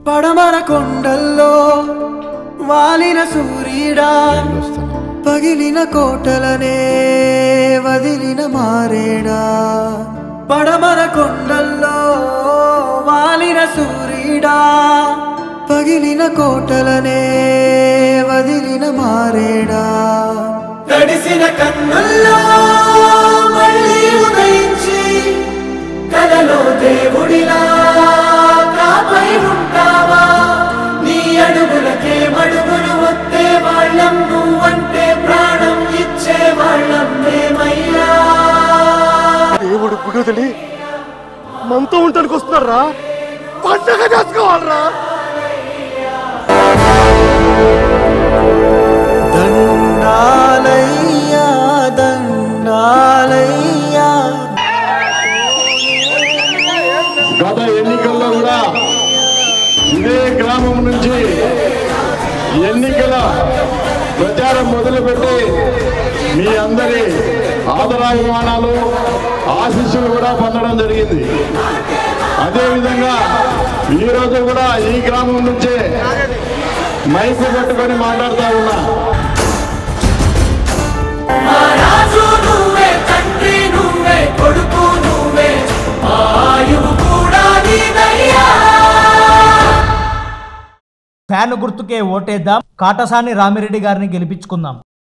పడమర కొండల్లో వాలిన సూర్యుడా పగిలిన కోటలనే వదిలిన మారేడా పడమర కొండల్లో వాలిన సూర్యుడా పగిలిన కోటలనే వదిలిన మారేడా తడిసిన కన్నుల్లో మళ్ళీ ఉదయించి కలలో దేవుడిలా కాపై ఉంటావా నీ అడుగులకే మడుగులు వస్తే వాళ్ళం నువ్వంటే ప్రాణం ఇచ్చే వాళ్ళం మేమయ్యా దేవుడు గుడుదలి మనతో ఉండడానికి వస్తున్నారా పండగ చేసుకోవాలరా దండాలయ్యా దండాలయ్యా గత ఎన్నికల్లో కూడా ఇదే గ్రామం నుంచి ఎన్నికల ప్రచారం మొదలుపెట్టి మీ అందరి ఆదరాభిమానాలు ఆశీస్సులు కూడా పొందడం జరిగింది. అదేవిధంగా ఈరోజు కూడా ఈ గ్రామం నుంచే మైకు పట్టుకొని మాట్లాడుతూ ఉన్నా. ఫ్యాన్ గుర్తుకే ఓటేద్దాం, కాటసాని రామిరెడ్డి గారిని గెలిపించుకుందాం.